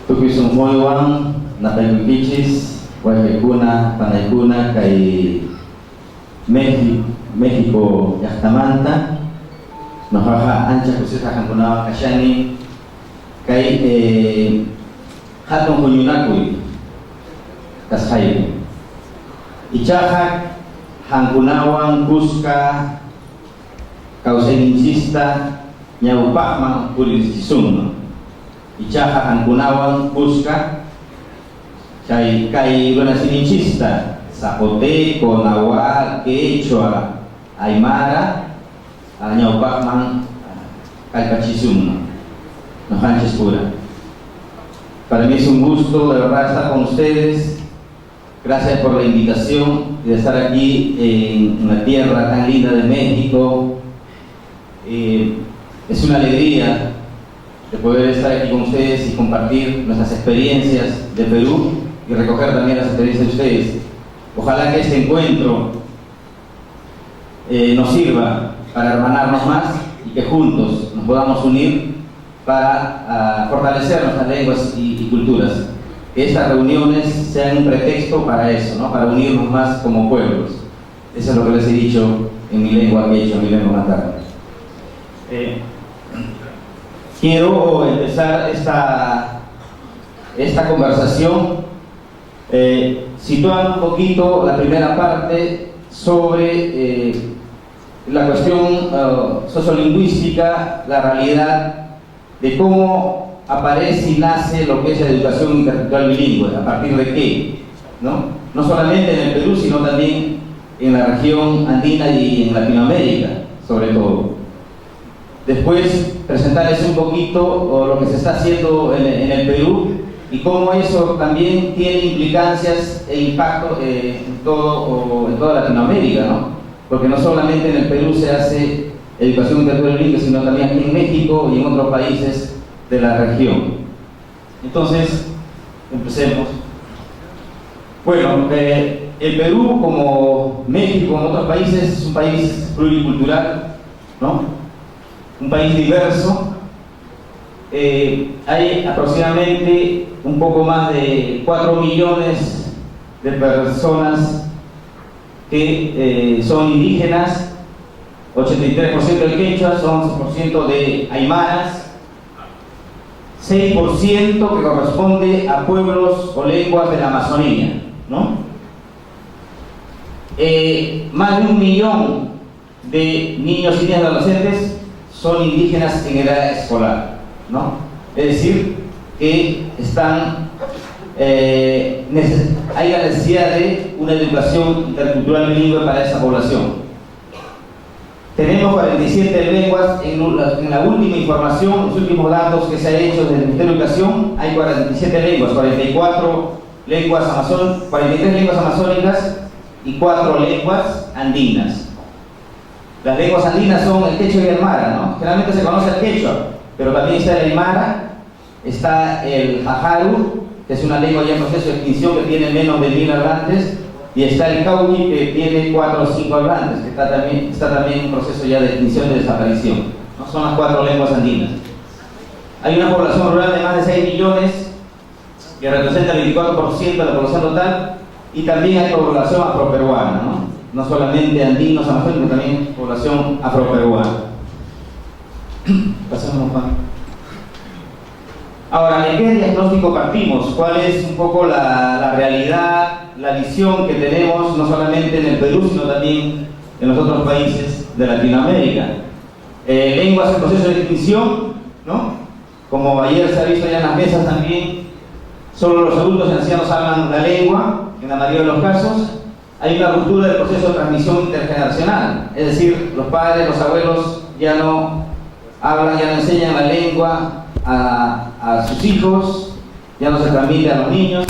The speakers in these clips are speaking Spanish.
Tupisong Moiwang, Nakayukichis, Huaycuna, Panaykuna, kay México, Yachtamanta, Nojaja, Ancha, Kusita, Hankunao, Kashani, kay Hatong Kunyunakuy, Kashayo. Ichahak, Hankunawang, Kuska, Kauseninchista, Ñaupakman, Pulisisum. Ichahak, Hankunawang, Kuska, kay Lunasininchista, Zapoteco, Nahuatl, Quechua, Aymara, Ñaupakman, Calpachisum, Nojanches Pura. Para mí es un gusto de verdad estar con ustedes. Gracias por la invitación de estar aquí en una tierra tan linda de México. Es una alegría de poder estar aquí con ustedes y compartir nuestras experiencias de Perú y recoger también las experiencias de ustedes. Ojalá que este encuentro nos sirva para hermanarnos más y que juntos nos podamos unir para fortalecer nuestras lenguas y culturas. Que estas reuniones sean un pretexto para eso, ¿no? Para unirnos más como pueblos. Eso es lo que les he dicho en mi lengua quechua, en mi lengua materna. Quiero empezar esta conversación situando un poquito la primera parte sobre la cuestión sociolingüística, la realidad de cómo aparece y nace lo que es la educación intercultural bilingüe, a partir de qué, ¿no? No solamente en el Perú, sino también en la región andina y en Latinoamérica, sobre todo. Después, presentarles un poquito lo que se está haciendo en el Perú y cómo eso también tiene implicancias e impacto en toda Latinoamérica, ¿no? Porque no solamente en el Perú se hace educación intercultural bilingüe, sino también aquí en México y en otros países de la región. Entonces, empecemos. Bueno, el Perú, como México, como otros países, es un país pluricultural, ¿no? Un país diverso. Hay aproximadamente un poco más de 4 millones de personas que son indígenas, 83% de quechuas, 11% de aymaras, 6% que corresponde a pueblos o lenguas de la Amazonía, ¿no? Más de 1 millón de niños y niñas adolescentes son indígenas en edad escolar, ¿no? Es decir, que hay la necesidad de una educación intercultural bilingüe para esa población. Tenemos 47 lenguas, en la última información, los últimos datos que se ha hecho desde el Ministerio de Educación, hay 47 lenguas, 43 lenguas amazónicas y 4 lenguas andinas. Las lenguas andinas son el quechua y el aymara, ¿no? Generalmente se conoce el quechua, pero también está el aymara, está el jajaru, que es una lengua ya en proceso de extinción que tiene menos de 1000 hablantes, y está el cauqui, que tiene 4 o 5 hablantes, que está también en proceso ya de extinción y de desaparición, ¿no? Son las 4 lenguas andinas. Hay una población rural de más de 6 millones, que representa el 24% de la población total, y también hay población afroperuana, ¿no? No solamente andinos, amazónicos, sino también población afroperuana. Pasamos, Juan. Ahora, ¿de qué diagnóstico partimos? ¿Cuál es un poco la realidad, la visión que tenemos, no solamente en el Perú, sino también en los otros países de Latinoamérica? Lenguas en proceso de extinción, ¿no? Como ayer se ha visto ya en las mesas también, solo los adultos y ancianos hablan la lengua, en la mayoría de los casos. Hay una ruptura del proceso de transmisión intergeneracional, es decir, los padres, los abuelos ya no hablan, ya no enseñan la lengua a sus hijos, ya no se transmite a los niños.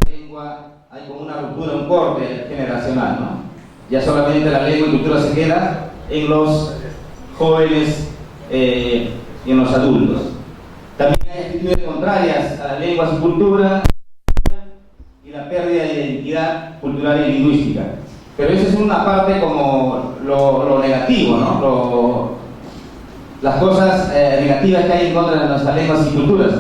La lengua, hay como una ruptura, un corte generacional, ¿no? Ya solamente la lengua y cultura se queda en los jóvenes y en los adultos. También hay actitudes contrarias a las lenguas y cultura y la pérdida de identidad cultural y lingüística. Pero eso es una parte como lo negativo, ¿no? las cosas negativas que hay en contra de nuestras lenguas y culturas.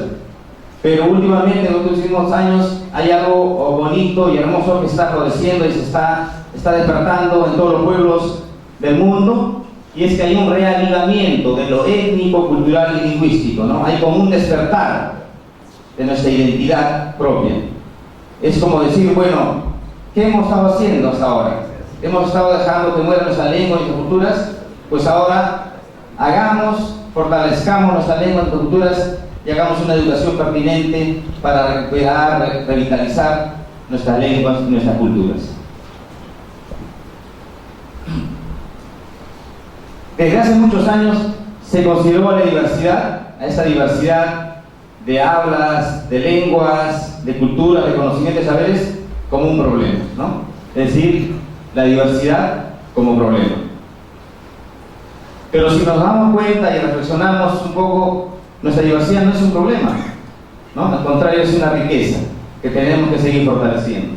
Pero últimamente, en los últimos años, hay algo bonito y hermoso que está floreciendo y se está despertando en todos los pueblos del mundo, y es que hay un reavivamiento de lo étnico, cultural y lingüístico, ¿no? Hay como un despertar de nuestra identidad propia. Es como decir, bueno, ¿qué hemos estado haciendo hasta ahora? Hemos estado dejando que mueran nuestra lengua y nuestras culturas, pues ahora fortalezcamos nuestra lengua y nuestras culturas y hagamos una educación pertinente para recuperar, revitalizar nuestras lenguas y nuestras culturas. Desde hace muchos años se consideró a esa diversidad de hablas, de lenguas, de culturas, de conocimientos y saberes, como un problema, ¿no? Es decir, la diversidad como problema. Pero si nos damos cuenta y reflexionamos un poco, nuestra diversidad no es un problema, ¿no? Al contrario, es una riqueza que tenemos que seguir fortaleciendo.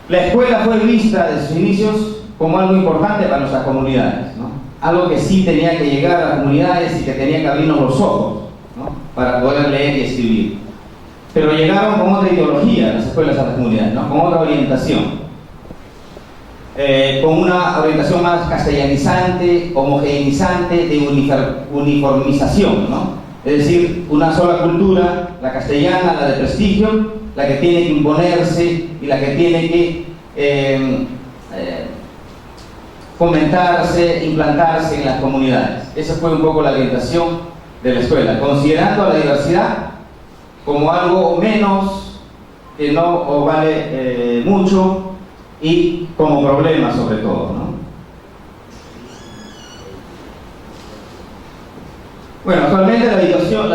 La escuela fue vista desde sus inicios como algo importante para nuestras comunidades, ¿no? Algo que sí tenía que llegar a las comunidades y que tenía que abrirnos los ojos, ¿no? Para poder leer y escribir. Pero llegaron con otra ideología las escuelas a las comunidades, ¿no? Con otra orientación. Con una orientación más castellanizante, homogeneizante, de uniformización, ¿no? Es decir, una sola cultura, la castellana, la de prestigio, la que tiene que imponerse y la que tiene que fomentarse, implantarse en las comunidades. Esa fue un poco la orientación de la escuela, considerando a la diversidad como algo menos, que no vale mucho, y como problema sobre todo, ¿no? Bueno, actualmente la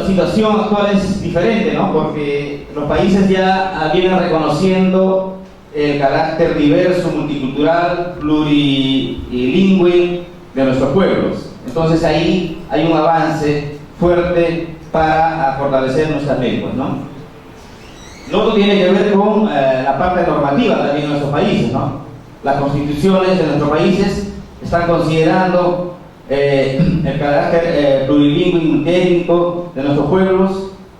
situación actual es diferente, ¿no? Porque los países ya vienen reconociendo el carácter diverso, multicultural, plurilingüe de nuestros pueblos. Entonces ahí hay un avance fuerte para fortalecer nuestras lenguas, ¿no? Lo otro tiene que ver con la parte normativa también de nuestros países, ¿no? Las constituciones de nuestros países están considerando el carácter plurilingüe y multiétnico de nuestros pueblos.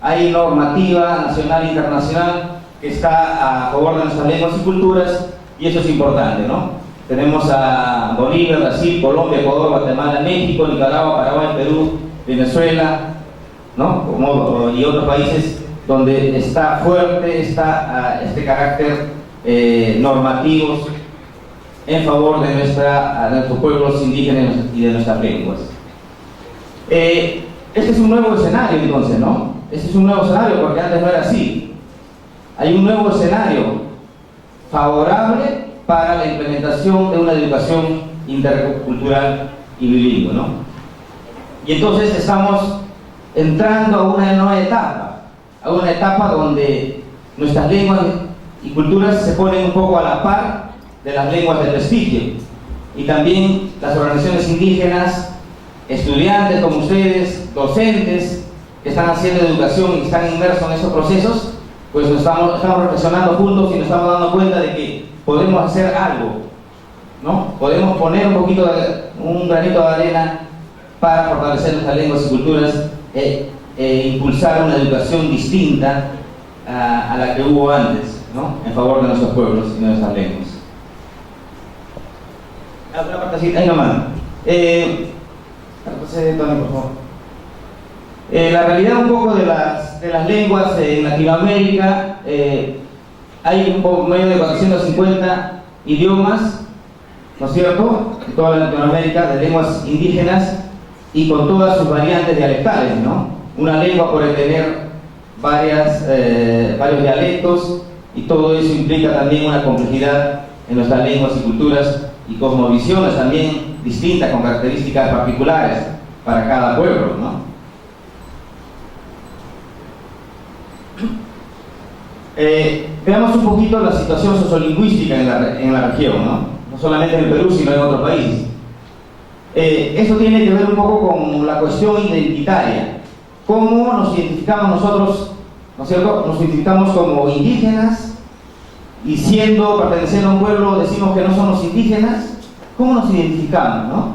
Hay normativa nacional e internacional que está a favor de nuestras lenguas y culturas, y eso es importante, ¿no? Tenemos a Bolivia, Brasil, Colombia, Ecuador, Guatemala, México, Nicaragua, Paraguay, Perú, Venezuela, ¿no? Y otros países donde está fuerte este carácter normativo en favor de nuestros pueblos indígenas y de nuestras lenguas. Este es un nuevo escenario entonces, ¿no? Este es un nuevo escenario porque antes no era así. Hay un nuevo escenario favorable para la implementación de una educación intercultural y bilingüe, ¿no? Y entonces estamos entrando a una nueva etapa donde nuestras lenguas y culturas se ponen un poco a la par de las lenguas de prestigio, y también las organizaciones indígenas, estudiantes como ustedes, docentes que están haciendo educación y que están inmersos en estos procesos, pues estamos reflexionando juntos y nos estamos dando cuenta de que podemos hacer algo, ¿no? Podemos poner un granito de arena para fortalecer nuestras lenguas y culturas impulsar una educación distinta a la que hubo antes, ¿no? En favor de nuestros pueblos y de nuestras lenguas. Una partecita, ahí nomás. Tony, por favor. La realidad un poco de las lenguas en Latinoamérica, hay un poco medio de 450 idiomas, ¿no es cierto?, en toda Latinoamérica, de lenguas indígenas y con todas sus variantes dialectales, ¿no? Una lengua puede tener varios dialectos, y todo eso implica también una complejidad en nuestras lenguas y culturas y cosmovisiones también distintas, con características particulares para cada pueblo, ¿no? Veamos un poquito la situación sociolingüística en la región, ¿no? No solamente en el Perú, sino en otros países. Esto tiene que ver un poco con la cuestión identitaria. ¿Cómo nos identificamos nosotros, ¿no es cierto? Nos identificamos como indígenas, y perteneciendo a un pueblo decimos que no somos indígenas. ¿Cómo nos identificamos, no?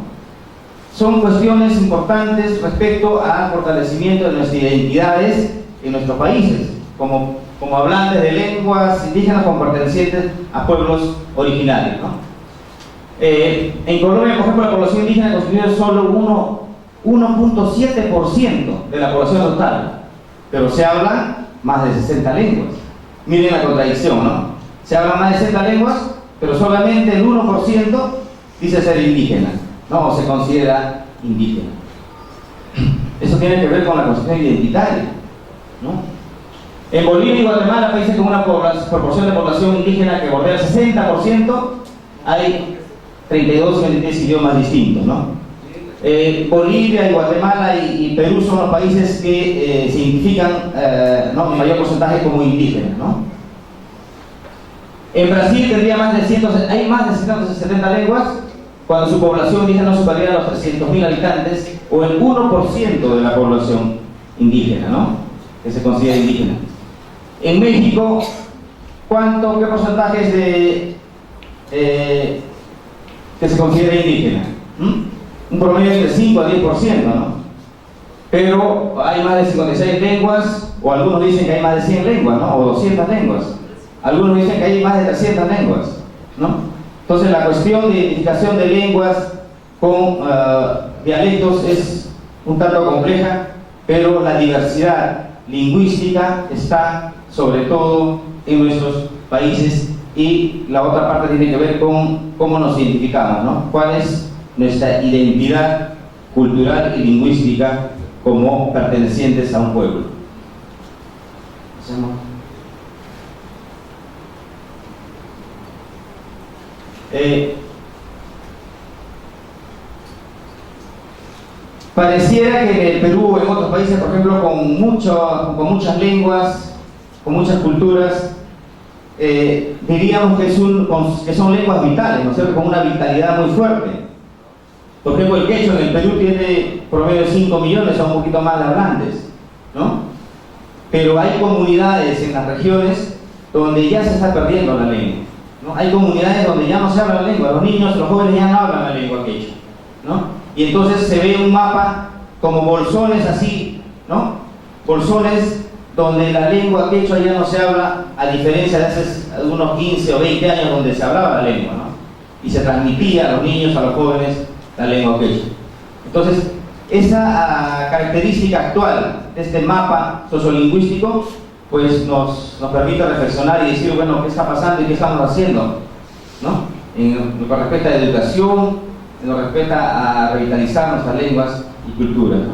son cuestiones importantes respecto al fortalecimiento de nuestras identidades en nuestros países, como hablantes de lenguas indígenas, como pertenecientes a pueblos originarios, ¿no? En Colombia, por ejemplo, la población indígena constituye solo 1.7% de la población total, pero se hablan más de 60 lenguas. Miren la contradicción, ¿no? Se hablan más de 60 lenguas, pero solamente el 1% dice ser indígena, ¿no? O se considera indígena. Eso tiene que ver con la concepción identitaria, ¿no? En Bolivia y Guatemala, países con una proporción de población indígena que bordea el 60%, hay 32 o 23 idiomas distintos, ¿no? Bolivia y Guatemala y Perú son los países que se identifican ¿no? en mayor porcentaje como indígenas, ¿no? En Brasil tendría hay más de 170 lenguas, cuando su población indígena no superaría los 300.000 habitantes, o el 1% de la población indígena, ¿no? Que se considera indígena. En México, ¿qué porcentaje es que se considera indígena? Un promedio entre 5 a 10%, ¿no? Pero hay más de 56 lenguas, o algunos dicen que hay más de 100 lenguas, ¿no? O 200 lenguas. Algunos dicen que hay más de 300 lenguas, ¿no? Entonces la cuestión de identificación de lenguas con dialectos es un tanto compleja, pero la diversidad lingüística está sobre todo en nuestros países, y la otra parte tiene que ver con cómo nos identificamos, ¿no? ¿Cuál es nuestra identidad cultural y lingüística como pertenecientes a un pueblo? Pareciera que en el Perú o en otros países, por ejemplo, con muchas lenguas, con muchas culturas, diríamos que son lenguas vitales, ¿no es cierto?, con una vitalidad muy fuerte. Por ejemplo, el quechua en el Perú tiene promedio de 5 millones o un poquito más de hablantes, ¿no? Pero hay comunidades en las regiones donde ya se está perdiendo la lengua, ¿no? Hay comunidades donde ya no se habla la lengua, los niños, los jóvenes ya no hablan la lengua quechua, ¿no? Y entonces se ve un mapa como bolsones así, ¿no? Bolsones donde la lengua quechua ya no se habla, a diferencia de hace unos 15 o 20 años donde se hablaba la lengua, ¿no? Y se transmitía a los niños, a los jóvenes, la lengua quechua. Entonces, esa característica actual de este mapa sociolingüístico, pues nos permite reflexionar y decir, bueno, ¿qué está pasando y qué estamos haciendo?, ¿no? En lo que respecta a la educación, en lo que respecta a revitalizar nuestras lenguas y culturas, ¿no?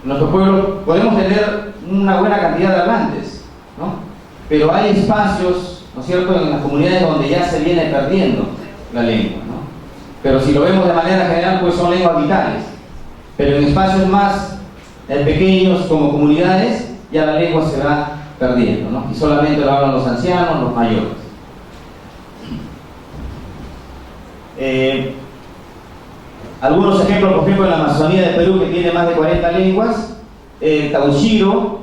En nuestro pueblo podemos tener una buena cantidad de hablantes, ¿no? Pero hay espacios, ¿no es cierto?, en las comunidades donde ya se viene perdiendo la lengua, ¿no? Pero si lo vemos de manera general, pues son lenguas vitales. Pero en espacios más pequeños, como comunidades, ya la lengua se va perdiendo, ¿no? Y solamente lo hablan los ancianos, los mayores. Algunos ejemplos, por ejemplo, en la Amazonía de Perú, que tiene más de 40 lenguas, el Tauchiro,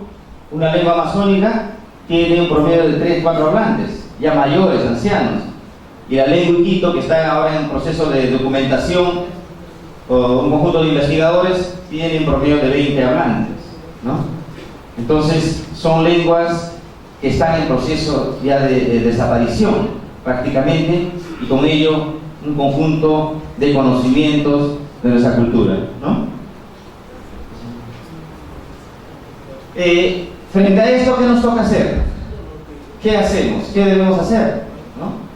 una lengua amazónica, tiene un promedio de 3-4 hablantes, ya mayores, ancianos. Y la lengua Iquito, que está ahora en proceso de documentación, o un conjunto de investigadores, tiene un promedio de 20 hablantes, ¿no? Entonces, son lenguas que están en proceso ya de desaparición, prácticamente, y con ello un conjunto de conocimientos de nuestra cultura, ¿no? Frente a esto, ¿qué nos toca hacer? ¿Qué hacemos? ¿Qué debemos hacer? ¿No?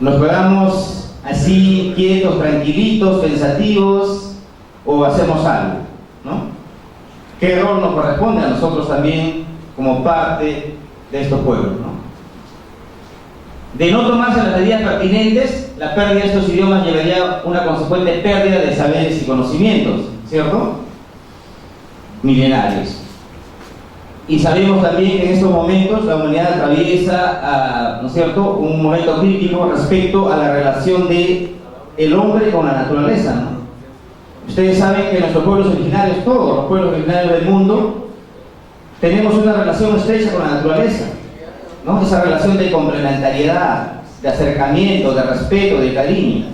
¿Nos quedamos así, quietos, tranquilitos, pensativos, o hacemos algo? ¿No? ¿Qué rol nos corresponde a nosotros también como parte de estos pueblos, ¿no? De no tomarse las medidas pertinentes, la pérdida de estos idiomas llevaría a una consecuente pérdida de saberes y conocimientos, ¿cierto?, milenarios. Y sabemos también que en estos momentos la humanidad atraviesa, ¿no es cierto?, un momento crítico respecto a la relación de el hombre con la naturaleza, ¿no? Ustedes saben que nuestros pueblos originarios, todos los pueblos originarios del mundo, tenemos una relación estrecha con la naturaleza, ¿no? Esa relación de complementariedad, de acercamiento, de respeto, de cariño.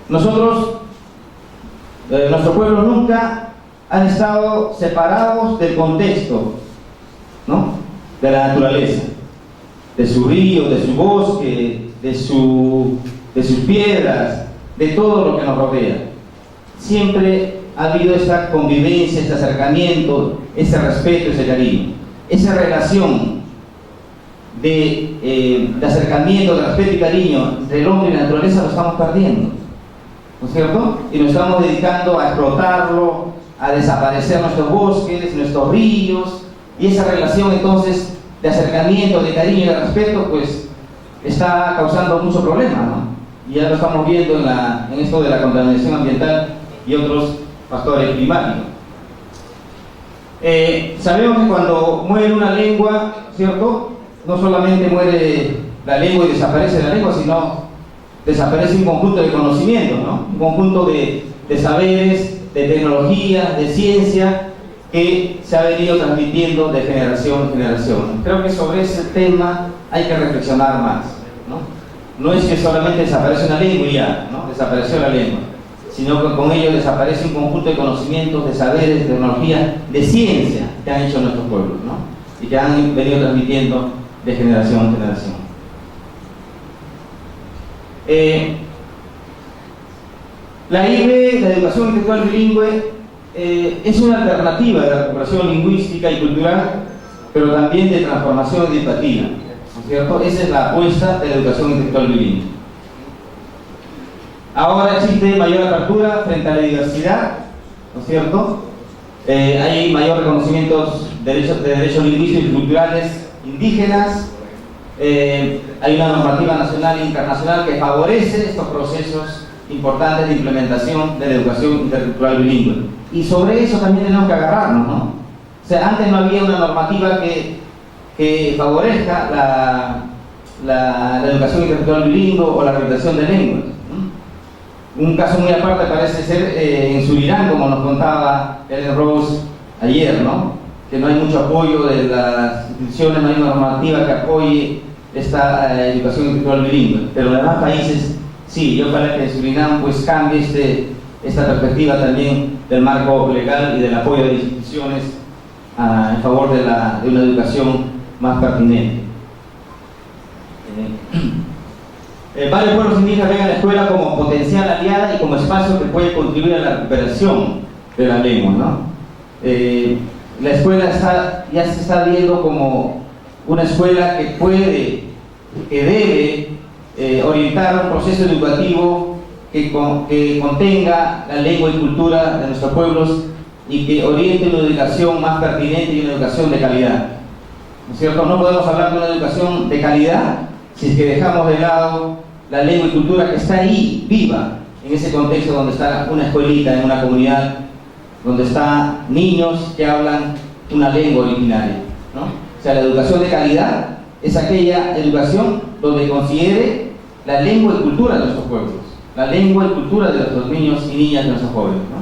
Nosotros nuestros pueblos nunca han estado separados del contexto, ¿no?, de la naturaleza, de su río, de su bosque, de sus piedras, de todo lo que nos rodea. Siempre ha habido esta convivencia, este acercamiento, ese respeto, ese cariño. Esa relación de acercamiento, de respeto y cariño entre el hombre y la naturaleza lo estamos perdiendo, ¿no es cierto? Y nos estamos dedicando a explotarlo, a desaparecer nuestros bosques, nuestros ríos, y esa relación entonces de acercamiento, de cariño y de respeto, pues está causando mucho problema, ¿no? Y ya lo estamos viendo en esto de la contaminación ambiental y otros factores climáticos. Sabemos que cuando muere una lengua, ¿cierto?, no solamente muere la lengua y desaparece la lengua, sino desaparece un conjunto de conocimientos, ¿no?, un conjunto de saberes, de tecnología, de ciencia, que se ha venido transmitiendo de generación en generación. Creo que sobre ese tema hay que reflexionar más, ¿no? No es que solamente desaparece una lengua y ya, ¿no?, desapareció la lengua, sino que con ello desaparece un conjunto de conocimientos, de saberes, de tecnología, de ciencia que han hecho nuestros pueblos, ¿no?, y que han venido transmitiendo de generación en generación. La IBE, la educación intelectual bilingüe, es una alternativa de la recuperación lingüística y cultural, pero también de transformación educativa, ¿no es cierto? Esa es la apuesta de la educación intelectual bilingüe. Ahora existe mayor apertura frente a la diversidad, ¿no es cierto? Hay mayor reconocimiento de derechos lingüísticos y culturales indígenas. Hay una normativa nacional e internacional que favorece estos procesos importantes de implementación de la educación intercultural bilingüe. Y sobre eso también tenemos que agarrarnos, ¿no? O sea, antes no había una normativa que favorezca la educación intercultural bilingüe o la rehabilitación de lenguas, ¿no? Un caso muy aparte parece ser en Surinam, como nos contaba Ellen Rose ayer, ¿no?, que no hay mucho apoyo de las instituciones, no hay una normativa que apoye esta educación intelectual bilingüe, pero en los demás países sí. Yo ojalá que en Surinam pues cambie esta perspectiva también del marco legal y del apoyo de instituciones en favor de una educación más pertinente. Varios pueblos indígenas ven a la escuela como potencial aliada y como espacio que puede contribuir a la recuperación de la lengua, ¿no? La escuela ya se está viendo como una escuela que puede, que debe orientar un proceso educativo que contenga la lengua y cultura de nuestros pueblos y que oriente una educación más pertinente y una educación de calidad, ¿no es cierto? No podemos hablar de una educación de calidad si es que dejamos de lado la lengua y cultura que está ahí, viva, en ese contexto donde está una escuelita, en una comunidad, donde están niños que hablan una lengua originaria, ¿no? O sea, la educación de calidad es aquella educación donde considere la lengua y cultura de nuestros pueblos, la lengua y cultura de nuestros niños y niñas de nuestros jóvenes, ¿no?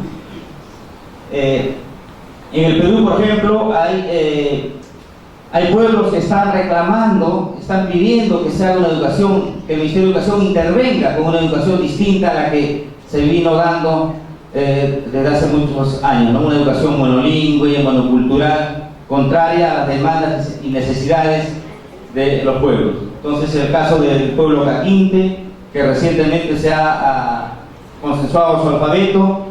En el Perú, por ejemplo, hay pueblos que están reclamando, están pidiendo que se haga una educación, que el Ministerio de Educación intervenga con una educación distinta a la que se vino dando desde hace muchos años, ¿no? Una educación monolingüe, monocultural, contraria a las demandas y necesidades de los pueblos. Entonces, el caso del pueblo Caquinte, que recientemente se ha consensuado su alfabeto,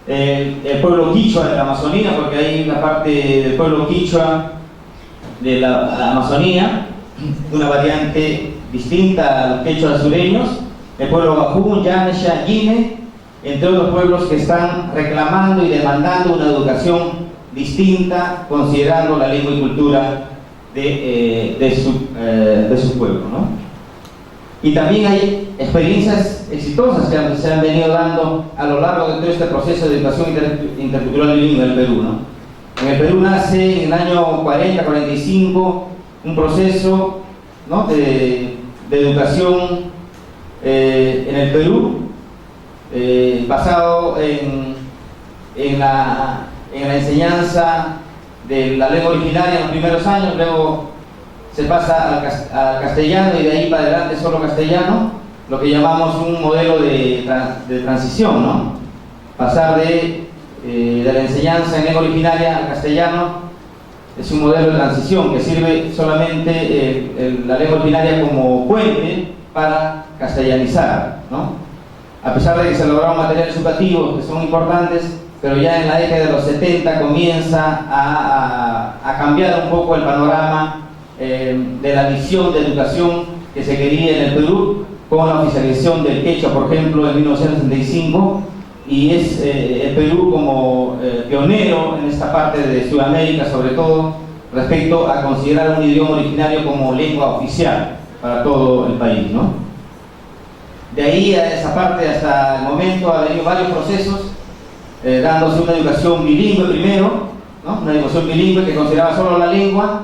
el pueblo quichua de la Amazonía, porque hay una parte del pueblo quichua de la Amazonía, una variante distinta a los quechuas sureños, el pueblo Bajún, Yanesha, Yine, entre otros pueblos que están reclamando y demandando una educación distinta, considerando la lengua y cultura de su pueblo, ¿no? Y también hay experiencias exitosas que se han venido dando a lo largo de todo este proceso de educación intercultural bilingüe en el Perú, ¿no? En el Perú nace en el año 40-45 un proceso, ¿no?, de educación en el Perú, basado en la enseñanza de la lengua originaria en los primeros años, luego se pasa al castellano y de ahí para adelante solo castellano, lo que llamamos un modelo de transición, ¿no? pasar de la enseñanza en lengua originaria al castellano es un modelo de transición que sirve solamente la lengua originaria como puente para castellanizar, ¿no? A pesar de que se lograron materiales educativos que son importantes, pero ya en la década de los 70 comienza a cambiar un poco el panorama de la visión de educación que se quería en el Perú, con la oficialización del quechua, por ejemplo, en 1965, y es el Perú como pionero en esta parte de Sudamérica, sobre todo, respecto a considerar un idioma originario como lengua oficial para todo el país, ¿no? De ahí a esa parte hasta el momento ha venido varios procesos, dándose una educación bilingüe primero, ¿no? Una educación bilingüe que consideraba solo la lengua,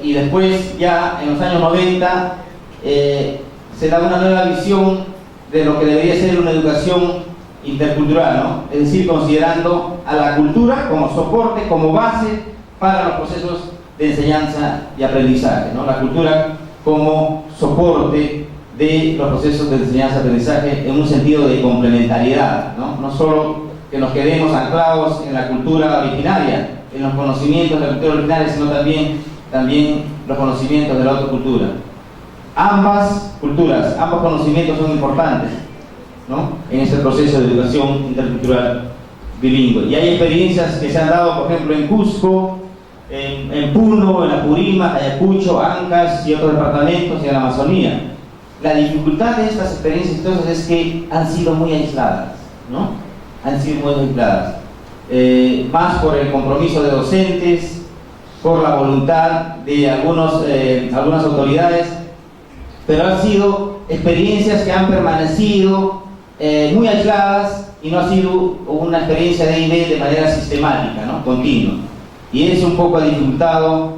y después ya en los años 90 se da una nueva visión de lo que debería ser una educación intercultural, ¿no? Es decir, considerando a la cultura como soporte, como base para los procesos de enseñanza y aprendizaje, ¿no? La cultura como soporte de los procesos de enseñanza y aprendizaje en un sentido de complementariedad, ¿no? No solo que nos quedemos anclados en la cultura originaria, en los conocimientos de la cultura originaria, sino también los conocimientos de la otra cultura. Ambas culturas, ambos conocimientos son importantes, ¿no? En este proceso de educación intercultural bilingüe. Y hay experiencias que se han dado, por ejemplo, en Cusco, en Puno, en Apurímac, Ayacucho, Ancash y otros departamentos y en la Amazonía. La dificultad de estas experiencias entonces es que han sido muy aisladas, ¿no? Han sido muy aisladas. Más por el compromiso de docentes, por la voluntad de algunas autoridades, pero han sido experiencias que han permanecido muy aisladas y no ha sido una experiencia de I+D de manera sistemática, ¿no? Continua. Y eso un poco ha dificultado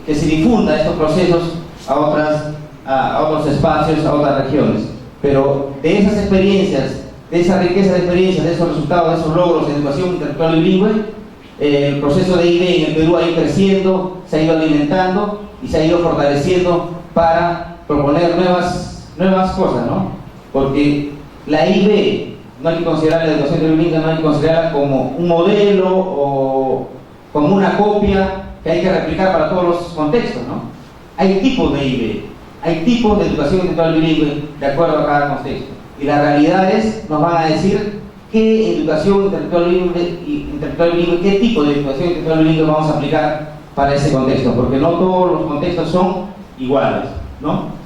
que se difunda estos procesos a otros espacios, a otras regiones. Pero de esas experiencias, de esa riqueza de experiencias, de esos resultados, de esos logros de educación intercultural bilingüe, el proceso de I+D en el Perú ha ido creciendo, se ha ido alimentando y se ha ido fortaleciendo para proponer nuevas cosas, ¿no? Porque la I+D no hay que considerar la educación bilingüe, no hay que considerarla como un modelo o como una copia que hay que replicar para todos los contextos, ¿no? Hay tipos de I+D, hay tipos de educación intercultural bilingüe de acuerdo a cada contexto. Y las realidades nos van a decir qué educación intercultural bilingüe, qué tipo de educación intercultural bilingüe vamos a aplicar para ese contexto, porque no todos los contextos son iguales, ¿no?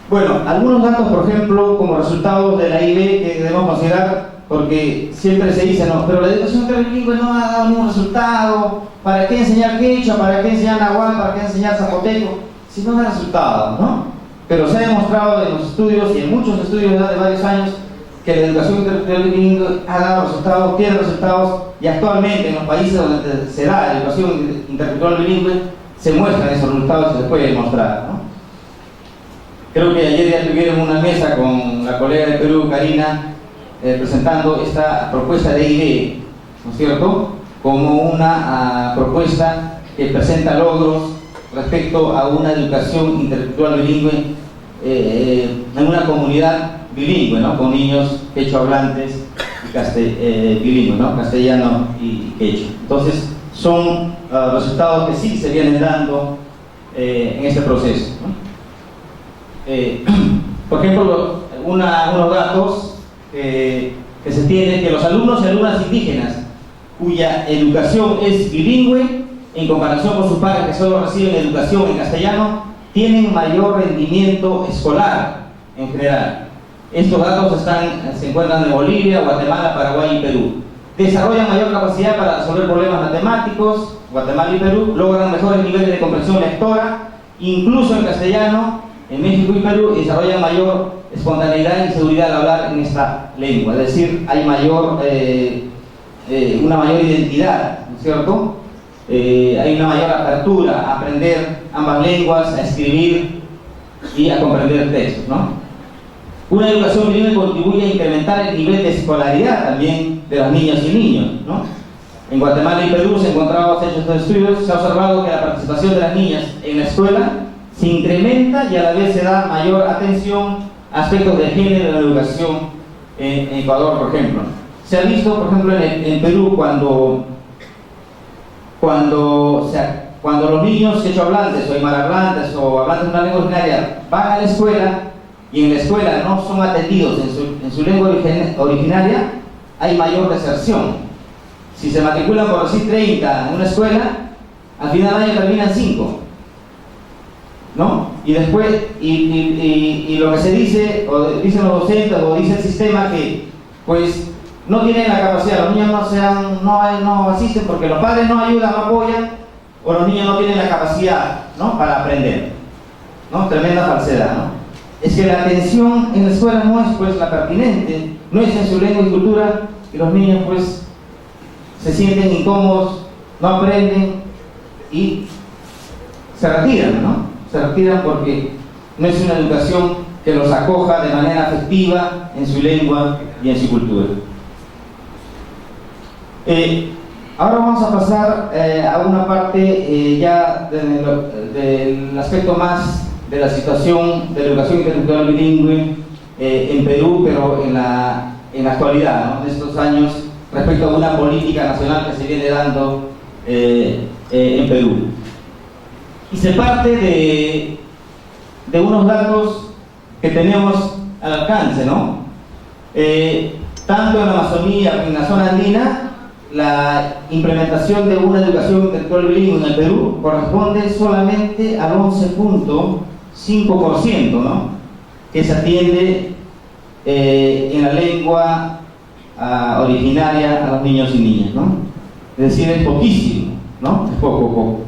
Bueno, algunos datos, por ejemplo, como resultados de la I+D que debemos considerar, porque siempre se dice, no, pero la educación bilingüe no ha dado ningún resultado, ¿para qué enseñar quechua? ¿Para qué enseñar nahuatl? ¿Para qué enseñar zapoteco? Si no da resultados, ¿no? Pero se ha demostrado en los estudios y en muchos estudios de varios años que la educación intercultural bilingüe ha dado resultados, tiene resultados, y actualmente en los países donde se da la educación intercultural bilingüe se muestran esos resultados y se puede demostrar, ¿no? Creo que ayer ya tuvieron una mesa con la colega de Perú, Karina, presentando esta propuesta de I+D, ¿no es cierto?, como una propuesta que presenta logros respecto a una educación intercultural bilingüe en una comunidad bilingüe, ¿no?, con niños quechua hablantes y bilingües, ¿no?, castellano y quechua. Entonces, son resultados que sí se vienen dando en este proceso, ¿no? Por ejemplo, unos datos que se tienen, que los alumnos y alumnas indígenas cuya educación es bilingüe en comparación con sus padres que solo reciben educación en castellano, tienen mayor rendimiento escolar en general. Estos datos se encuentran en Bolivia, Guatemala, Paraguay y Perú. Desarrollan mayor capacidad para resolver problemas matemáticos, Guatemala y Perú, logran mejores niveles de comprensión lectora, incluso en castellano, en México y Perú, y desarrollan mayor espontaneidad y seguridad al hablar en esta lengua. Es decir, hay una mayor identidad, ¿no es cierto? Hay una mayor apertura a aprender ambas lenguas, a escribir y a comprender textos, ¿no? Una educación bilingüe contribuye a incrementar el nivel de escolaridad también de las niñas y niños, ¿no? En Guatemala y Perú se encontraban hechos estos estudios, se ha observado que la participación de las niñas en la escuela se incrementa y a la vez se da mayor atención a aspectos de género en la educación en Ecuador, por ejemplo. Se ha visto, por ejemplo, en Perú, cuando los niños quechohablantes o aymarhablantes o hablantes de una lengua originaria van a la escuela y en la escuela no son atendidos en su lengua originaria, hay mayor deserción. Si se matriculan por decir 30 en una escuela, al final del año terminan 5, ¿no? Y después, y lo que se dice, o dicen los docentes, o dice el sistema, que pues no tienen la capacidad, los niños no asisten porque los padres no ayudan, no apoyan, o los niños no tienen la capacidad, ¿no?, para aprender, ¿no? Tremenda falsedad, ¿no? Es que la atención en la escuela no es pues la pertinente, no es en su lengua y cultura, y los niños pues se sienten incómodos, no aprenden y se retiran, ¿no? Se retiran porque no es una educación que los acoja de manera afectiva en su lengua y en su cultura. Ahora vamos a pasar a una parte ya del aspecto más de la situación de la educación intercultural bilingüe en Perú, pero en la actualidad, ¿no?, de estos años, respecto a una política nacional que se viene dando en Perú. Y se parte de unos datos que tenemos al alcance, ¿no? Tanto en la Amazonía como en la zona andina, la implementación de una educación intercultural bilingüe en el Perú corresponde solamente al 11.5%, ¿no?, que se atiende en la lengua originaria a los niños y niñas, ¿no? Es decir, es poquísimo, ¿no? Es poco.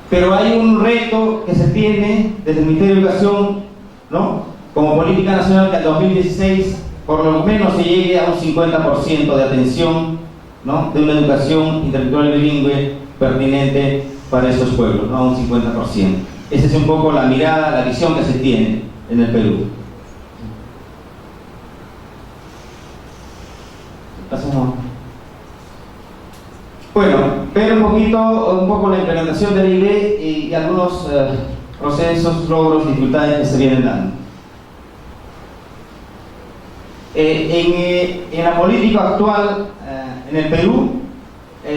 Pero hay un reto que se tiene desde el Ministerio de Educación, ¿no?, como política nacional, que en 2016 por lo menos se llegue a un 50% de atención, ¿no?, de una educación intercultural bilingüe pertinente para estos pueblos, ¿no?, a un 50%. Esa es un poco la mirada, la visión que se tiene en el Perú. Pasamos. Bueno, ver un poco la implementación del IB y algunos procesos, logros, dificultades que se vienen dando. En la política actual en el Perú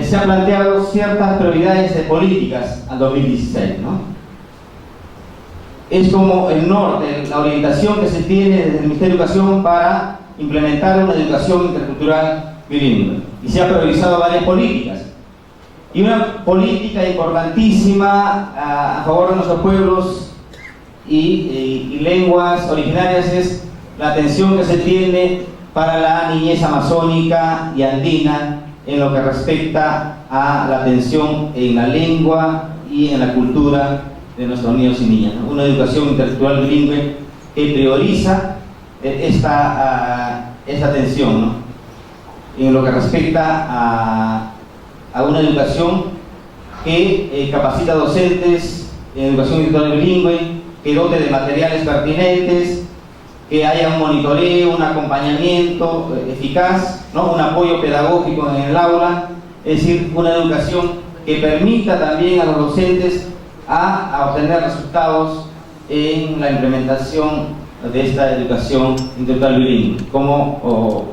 se han planteado ciertas prioridades de políticas al 2016, ¿no? Es como el norte, la orientación que se tiene desde el Ministerio de Educación para implementar una educación intercultural bilingüe. Y se han priorizado varias políticas. Y una política importantísima a favor de nuestros pueblos y lenguas originarias es la atención que se tiene para la niñez amazónica y andina en lo que respecta a la atención en la lengua y en la cultura de nuestros niños y niñas, ¿no? Una educación intercultural bilingüe que prioriza esta atención, ¿no?, en lo que respecta a una educación que capacita docentes en educación intercultural bilingüe, que dote de materiales pertinentes, que haya un monitoreo, un acompañamiento eficaz, ¿no?, un apoyo pedagógico en el aula, es decir, una educación que permita también a los docentes a obtener resultados en la implementación de esta educación intercultural bilingüe como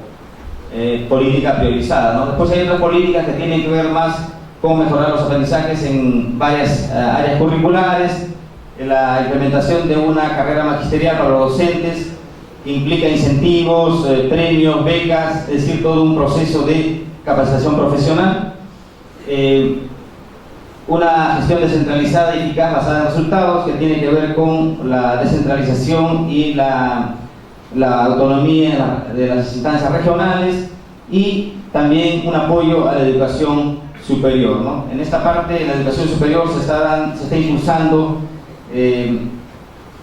política priorizada, ¿no? Después hay otras políticas que tienen que ver más con mejorar los aprendizajes en varias áreas curriculares, la implementación de una carrera magisterial para los docentes, que implica incentivos, premios, becas, es decir, todo un proceso de capacitación profesional, una gestión descentralizada y eficaz basada en resultados, que tiene que ver con la descentralización y la autonomía de las instancias regionales, y también un apoyo a la educación superior, ¿no? En esta parte de la educación superior se está impulsando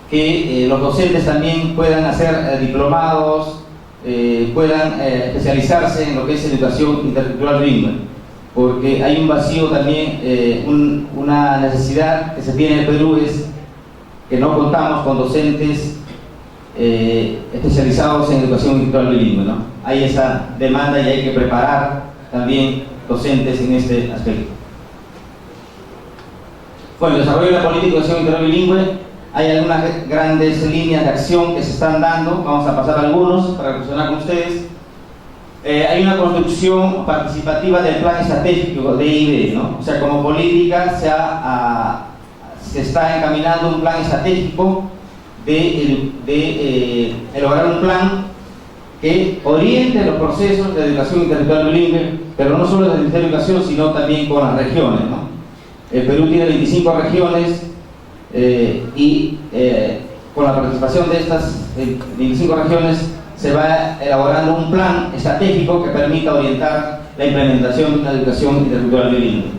que los docentes también puedan hacer diplomados, puedan especializarse en lo que es educación intercultural bilingüe, porque hay un vacío también, una necesidad que se tiene en el Perú, es que no contamos con docentes especializados en educación intercultural bilingüe, ¿no? Hay esa demanda y hay que preparar también docentes en este aspecto. Bueno, el desarrollo de la política de educación integral bilingüe, hay algunas grandes líneas de acción que se están dando, vamos a pasar algunos para reflexionar con ustedes. Hay una construcción participativa del plan estratégico de IB, ¿no? O sea, como política se está encaminando un plan estratégico de elaborar un plan que oriente los procesos de educación intercultural bilingüe, pero no solo desde el Ministerio de Educación, sino también con las regiones, ¿no? El Perú tiene 25 regiones y con la participación de estas 25 regiones se va elaborando un plan estratégico que permita orientar la implementación de una educación intercultural bilingüe.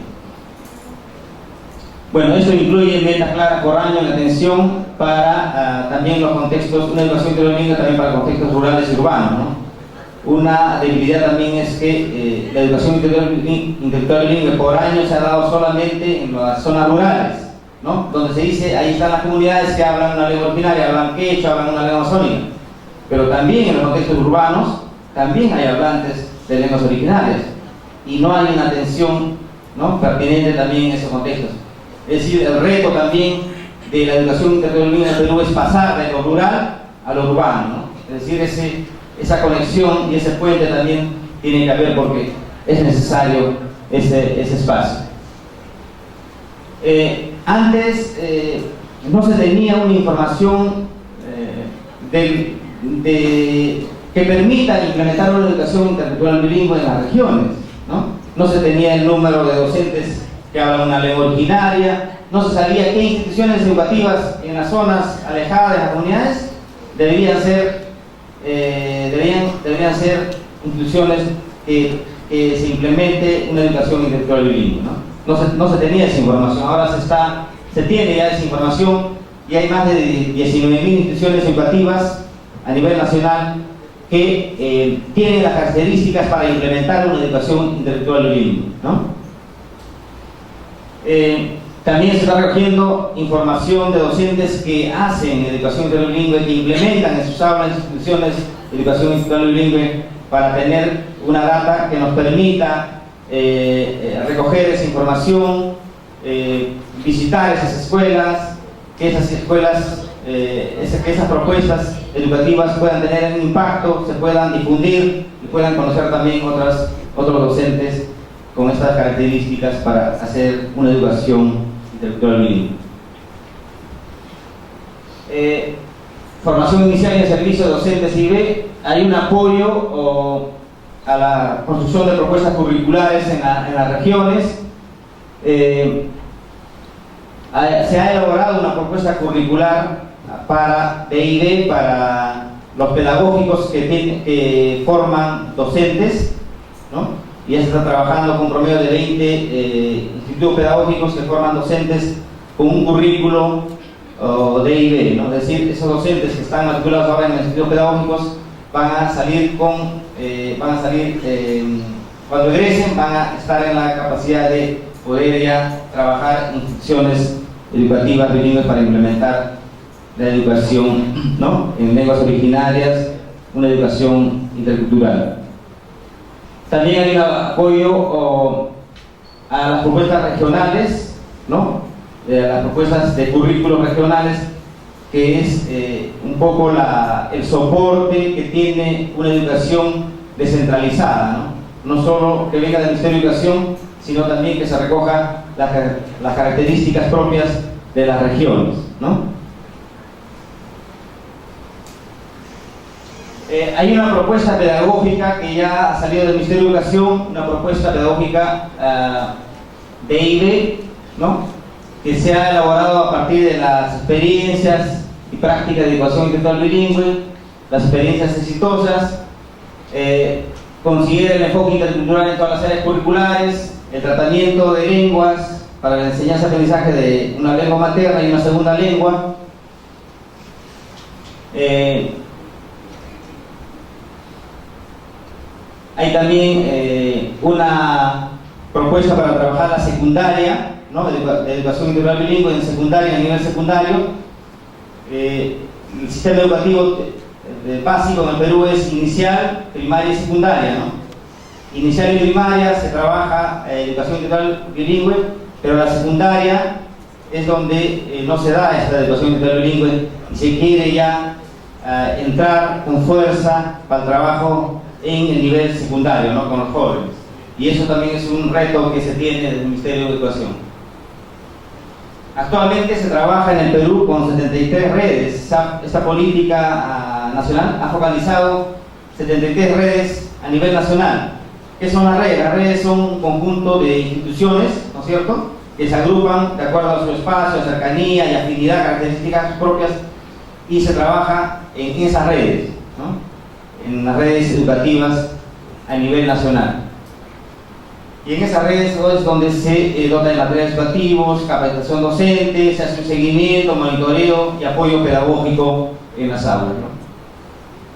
Bueno, eso incluye metas claras por año en atención para también los contextos, una educación intercultural bilingüe también para contextos rurales y urbanos, ¿no? Una debilidad también es que la educación intercultural bilingüe por año se ha dado solamente en las zonas rurales, ¿no? Donde se dice, ahí están las comunidades que hablan una lengua originaria, hablan quechua, hablan una lengua amazónica. Pero también en los contextos urbanos, también hay hablantes de lenguas originarias. Y no hay una atención, ¿no?, pertinente también en esos contextos. Es decir, el reto también de la educación intercultural bilingüe en Perú es pasar de lo rural a lo urbano, ¿no? Es decir, esa conexión y ese puente también tiene que haber porque es necesario ese espacio. Antes no se tenía una información que permita implementar una educación intercultural bilingüe en las regiones, ¿no? No se tenía el número de docentes que hablan una lengua originaria, no se sabía qué instituciones educativas en las zonas alejadas de las comunidades deberían ser instituciones que se implemente una educación intercultural bilingüe, ¿no? No se tenía esa información, ahora se tiene ya esa información y hay más de 19.000 instituciones educativas a nivel nacional que tienen las características para implementar una educación intercultural bilingüe, ¿no? También se está recogiendo información de docentes que hacen educación intercultural bilingüe, que implementan en sus aulas, en sus instituciones, educación intercultural bilingüe, para tener una data que nos permita recoger esa información, visitar esas escuelas, que esas propuestas educativas puedan tener un impacto, se puedan difundir y puedan conocer también otros docentes con estas características para hacer una educación intercultural bilingüe. Formación inicial y el servicio de docentes IB. Hay un apoyo a la construcción de propuestas curriculares en las regiones. Se ha elaborado una propuesta curricular de IB para los pedagógicos que forman docentes, ¿no? Y ya se está trabajando con un promedio de 20 institutos pedagógicos que forman docentes con un currículo de IB, ¿no? Es decir, esos docentes que están matriculados ahora en los institutos pedagógicos van a salir cuando egresen, van a estar en la capacidad de poder ya trabajar en instituciones educativas bilingües para implementar la educación, ¿no?, en lenguas originarias, una educación intercultural. También hay un apoyo a las propuestas regionales, ¿no?, las propuestas de currículos regionales, que es un poco el soporte que tiene una educación descentralizada, ¿no? No solo que venga del Ministerio de Educación, sino también que se recoja las características propias de las regiones, ¿no? Hay una propuesta pedagógica que ya ha salido del Ministerio de Educación, una propuesta pedagógica de IB, ¿no?, que se ha elaborado a partir de las experiencias y prácticas de educación intercultural bilingüe, las experiencias exitosas, considera el enfoque intercultural en todas las áreas curriculares, el tratamiento de lenguas para la enseñanza-aprendizaje de una lengua materna y una segunda lengua. Hay también una propuesta para trabajar la secundaria, ¿no?, de educación intercultural bilingüe en secundaria, a nivel secundario. El sistema educativo básico en el Perú es inicial, primaria y secundaria, ¿no? Inicial y primaria se trabaja educación intercultural bilingüe, pero la secundaria es donde no se da esta educación interbilingüe y se quiere ya entrar con fuerza para el trabajo en el nivel secundario, ¿no? Con los jóvenes. Y eso también es un reto que se tiene desde el Ministerio de Educación. Actualmente se trabaja en el Perú con 73 redes. Esta política nacional ha focalizado 73 redes a nivel nacional. ¿Qué son las redes? Las redes son un conjunto de instituciones, ¿no es cierto?, que se agrupan de acuerdo a su espacio, cercanía y afinidad, características propias, y se trabaja en esas redes, ¿no?, en las redes educativas a nivel nacional. Y en esas redes es donde se dota de materiales educativos, capacitación docente, se hace un seguimiento, monitoreo y apoyo pedagógico en las aulas, ¿no?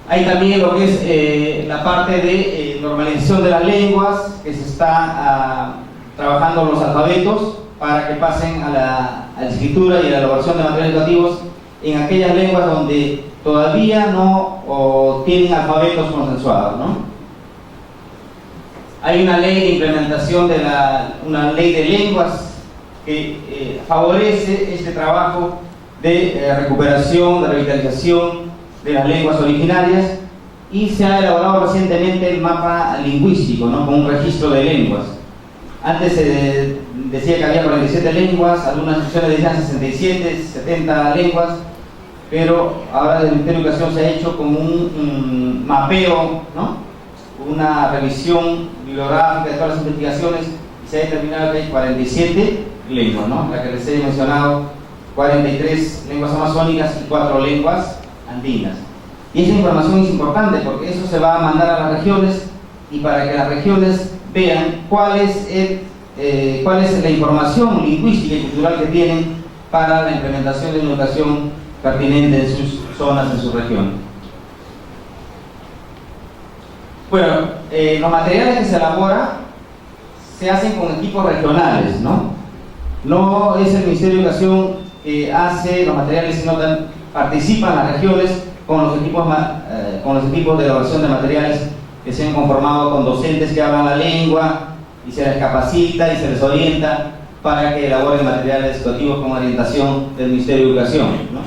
Hay también lo que es la parte de normalización de las lenguas, que se está trabajando los alfabetos para que pasen a la escritura y a la elaboración de materiales educativos en aquellas lenguas donde todavía no tienen alfabetos consensuados, ¿no? Hay una ley de implementación una ley de lenguas que favorece este trabajo de recuperación, de revitalización de las lenguas originarias, y se ha elaborado recientemente el mapa lingüístico, ¿no?, con un registro de lenguas. Antes se decía que había 47 lenguas, algunas instituciones decían 67, 70 lenguas, pero ahora desde el Ministerio de Educación se ha hecho como un mapeo, ¿no?, una revisión bibliográfica de todas las investigaciones, y se ha determinado que hay 47 lenguas, ¿no?, la que les he mencionado, 43 lenguas amazónicas y 4 lenguas andinas. Y esa información es importante porque eso se va a mandar a las regiones, y para que las regiones vean cuál es la información lingüística y cultural que tienen para la implementación de una educación pertinente en sus zonas, en su región. Bueno, los materiales que se elaboran se hacen con equipos regionales, ¿no? No es el Ministerio de Educación que hace los materiales, sino que participan las regiones con los equipos de elaboración de materiales que se han conformado con docentes que hablan la lengua, y se les capacita y se les orienta para que elaboren materiales educativos con orientación del Ministerio de Educación, ¿no?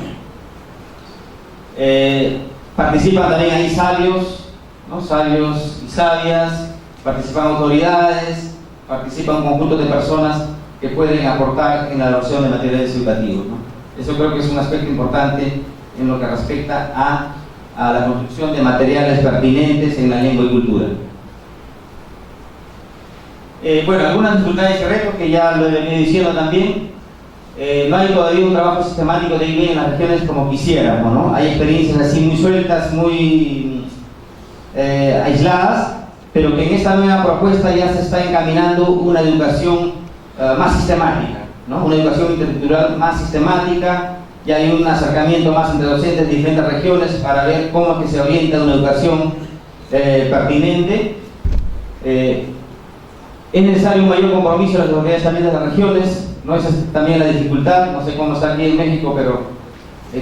Participan también ahí sabios, ¿no?, sabios y sabias, participan autoridades, participan conjuntos de personas que pueden aportar en la elaboración de materiales educativos, ¿no? Eso creo que es un aspecto importante en lo que respecta a la construcción de materiales pertinentes en la lengua y cultura. Bueno, algunas dificultades y retos que ya lo he venido diciendo también. No hay todavía un trabajo sistemático de IB en las regiones como quisiéramos, ¿no? Hay experiencias así muy sueltas, muy aisladas, pero que en esta nueva propuesta ya se está encaminando una educación más sistemática, ¿no?, una educación intercultural más sistemática. Ya hay un acercamiento más entre docentes de diferentes regiones para ver cómo es que se orienta una educación pertinente. Es necesario un mayor compromiso de las autoridades también de las regiones, ¿no? Esa es también la dificultad. No sé cómo está aquí en México, pero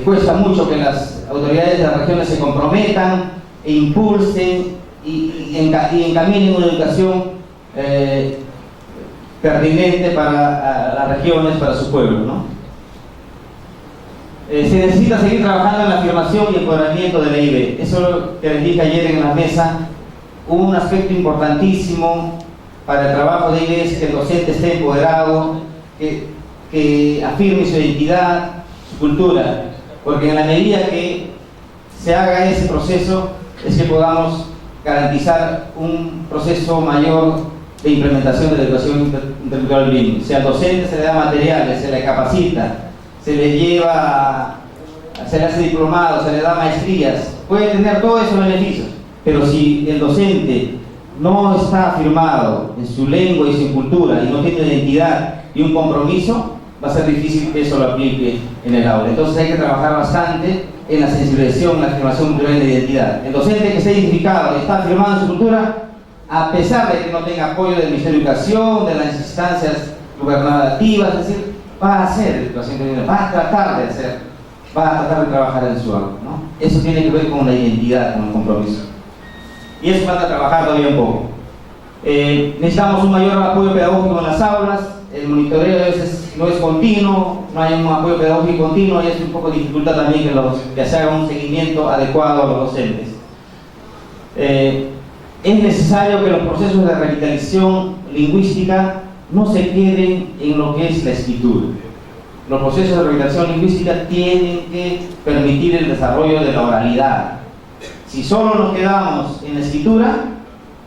cuesta mucho que las autoridades de las regiones se comprometan e impulsen y encaminen una educación pertinente para las regiones, para su pueblo, ¿no? Se necesita seguir trabajando en la afirmación y empoderamiento de la IB. Eso es lo que les dije ayer en la mesa. Un aspecto importantísimo para el trabajo de IB es que el docente esté empoderado, que afirme su identidad, su cultura, porque en la medida que se haga ese proceso es que podamos garantizar un proceso mayor de implementación de la educación intercultural bilingüe. Si al docente se le da materiales, se le capacita, se le lleva, se le hace diplomado, se le da maestrías, puede tener todos esos beneficios, pero si el docente no está afirmado en su lengua y su cultura y no tiene identidad y un compromiso, va a ser difícil que eso lo aplique en el aula. Entonces hay que trabajar bastante en la sensibilización, en la afirmación cultural y la identidad. El docente que esté identificado y está afirmado en su cultura, a pesar de que no tenga apoyo del Ministerio de Educación, de las instancias gubernativas, es decir, va a hacer educación bilingüe, va a tratar de hacer, va a tratar de trabajar en su aula, ¿no? Eso tiene que ver con la identidad, con el compromiso. Y eso falta trabajar todavía un poco. Necesitamos un mayor apoyo pedagógico en las aulas. El monitoreo a veces no es continuo, no hay un apoyo pedagógico continuo y es un poco dificultad también que se haga un seguimiento adecuado a los docentes. Es necesario que los procesos de revitalización lingüística no se queden en lo que es la escritura. Los procesos de revitalización lingüística tienen que permitir el desarrollo de la oralidad. Si solo nos quedamos en la escritura,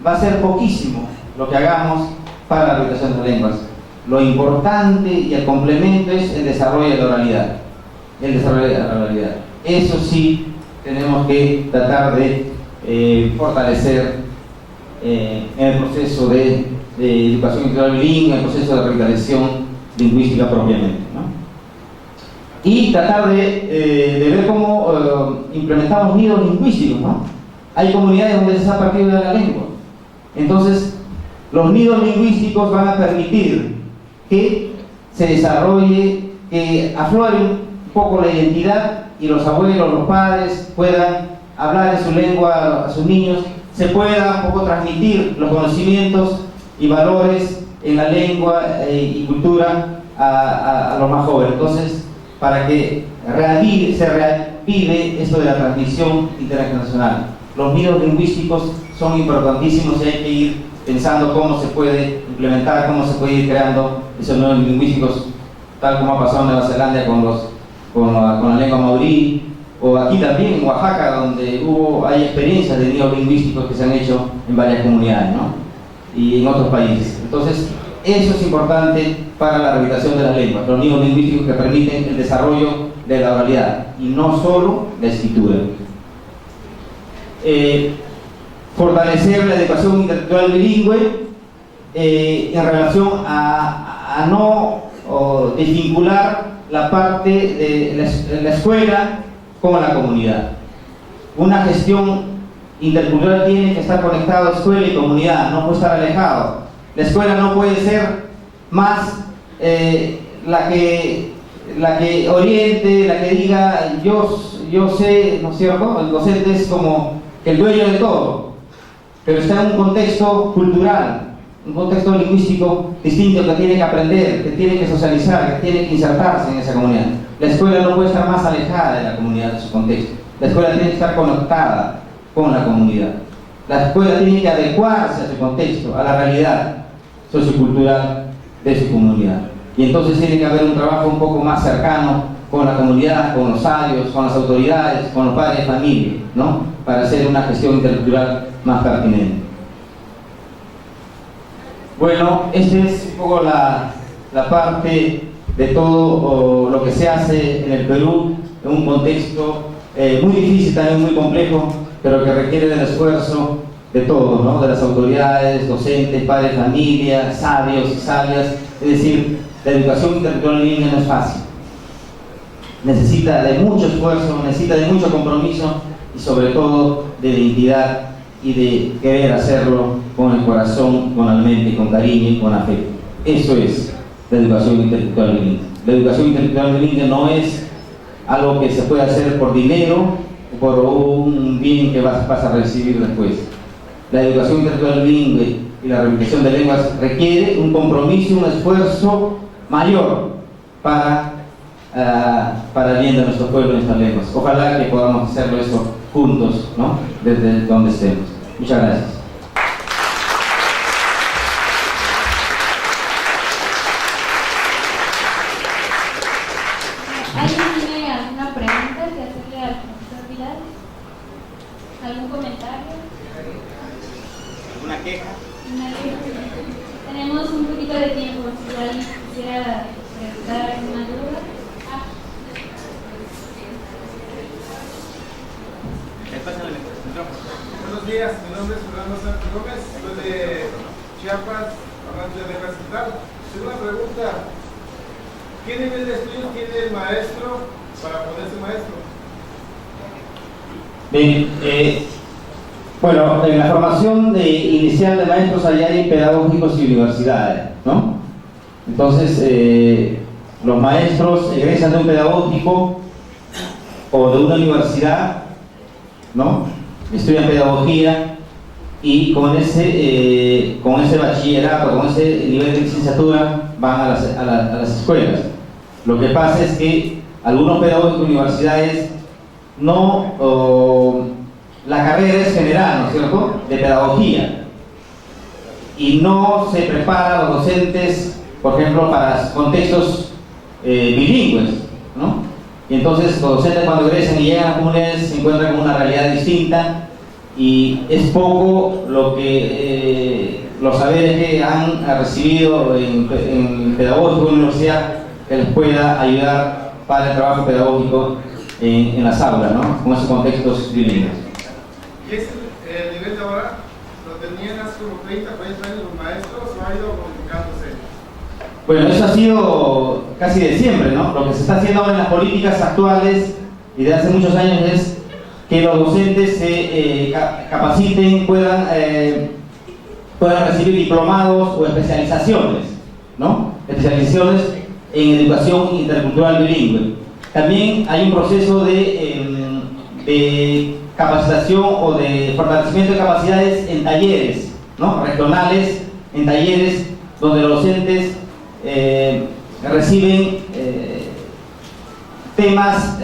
va a ser poquísimo lo que hagamos para la revitalización de las lenguas. Lo importante y el complemento es el desarrollo de la oralidad. El desarrollo de la oralidad. Eso sí tenemos que tratar de fortalecer en el proceso de educación integral bilingüe, en el proceso de revitalización lingüística propiamente, ¿no? Y tratar de ver cómo implementamos nidos lingüísticos, ¿no? Hay comunidades donde se ha partido de la lengua. Entonces, los nidos lingüísticos van a permitir que se desarrolle, que aflore un poco la identidad y los abuelos, los padres puedan hablar en su lengua a sus niños, se pueda un poco transmitir los conocimientos y valores en la lengua y cultura a los más jóvenes. Entonces, para que se reavive esto de la transmisión internacional. Los nidos lingüísticos son importantísimos y hay que ir pensando cómo se puede implementar, cómo se puede ir creando esos nidos lingüísticos, tal como ha pasado en Nueva Zelanda con la lengua maorí, o aquí también en Oaxaca, donde hay experiencias de nidos lingüísticos que se han hecho en varias comunidades, ¿no? Y en otros países. Entonces, eso es importante para la revitalización de las lenguas, los nidos lingüísticos que permiten el desarrollo de la oralidad y no solo la escritura. Fortalecer la educación intelectual bilingüe en relación a no desvincular la parte de la escuela con la comunidad. Una gestión intercultural tiene que estar conectada a escuela y comunidad, no puede estar alejado. La escuela no puede ser más la que oriente, la que diga yo sé, ¿no es cierto? El docente es como el dueño de todo, pero está en un contexto cultural, un contexto lingüístico distinto que tiene que aprender, que tiene que socializar, que tiene que insertarse en esa comunidad. La escuela no puede estar más alejada de la comunidad, de su contexto. La escuela tiene que estar conectada con la comunidad. La escuela tiene que adecuarse a su contexto, a la realidad sociocultural de su comunidad. Y entonces tiene que haber un trabajo un poco más cercano con la comunidad, con los sabios, con las autoridades, con los padres de familia, ¿no? Para hacer una gestión intercultural más pertinente. Bueno, esta es un poco la parte de todo lo que se hace en el Perú, en un contexto muy difícil, también muy complejo, pero que requiere del esfuerzo de todos, ¿no? De las autoridades, docentes, padres de familia, sabios y sabias. Es decir, la educación intelectual en línea no es fácil. Necesita de mucho esfuerzo, necesita de mucho compromiso y sobre todo de identidad y de querer hacerlo con el corazón, con la mente, con cariño y con afecto. Eso es la educación intelectual bilingüe. La educación intelectual bilingüe no es algo que se puede hacer por dinero o por un bien que vas a recibir después. La educación intelectual bilingüe y la revitalización de lenguas requiere un compromiso, un esfuerzo mayor para el bien de nuestro pueblo y nuestras lenguas. Ojalá que podamos hacerlo eso juntos, ¿no? Desde donde estemos. Muchas gracias. ¿Alguien tiene alguna pregunta que hacerle al profesor Pilar? ¿Algún comentario? ¿Alguna queja? Tenemos un poquito de tiempo, si alguien quisiera preguntar alguna duda. Buenos días, mi nombre es Fernando Sánchez Gómez, soy de Chiapas, hablando de Lenguas y tal. Tengo una pregunta: ¿qué nivel de estudios tiene el maestro para poder ser maestro? Bien, bueno, en la formación inicial de maestros hay pedagógicos y universidades, ¿no? Entonces, los maestros egresan de un pedagógico o de una universidad, ¿no? Estudian pedagogía y con ese bachillerato, con ese nivel de licenciatura van a las escuelas. Lo que pasa es que algunos pedagogos de universidades no, la carrera es general, ¿no es cierto?, de pedagogía, y no se prepara a los docentes, por ejemplo, para contextos bilingües, ¿no? Y entonces los docentes, cuando egresan y llegan a comunidades, se encuentran con una realidad distinta, y es poco lo que los saberes que han recibido en pedagógico en la universidad que les pueda ayudar para el trabajo pedagógico en las aulas, ¿no?, con esos contextos bilingües. ¿Y es el nivel de ahora? ¿Lo tenían hace como 30, 40 años los maestros o ha ido modificándose? Bueno, eso ha sido casi de siempre, ¿no? Lo que se está haciendo ahora en las políticas actuales y de hace muchos años es que los docentes se capaciten, puedan recibir diplomados o especializaciones, ¿no? Especializaciones en educación intercultural bilingüe. También hay un proceso de capacitación o de fortalecimiento de capacidades en talleres, ¿no?, regionales, en talleres donde los docentes reciben temas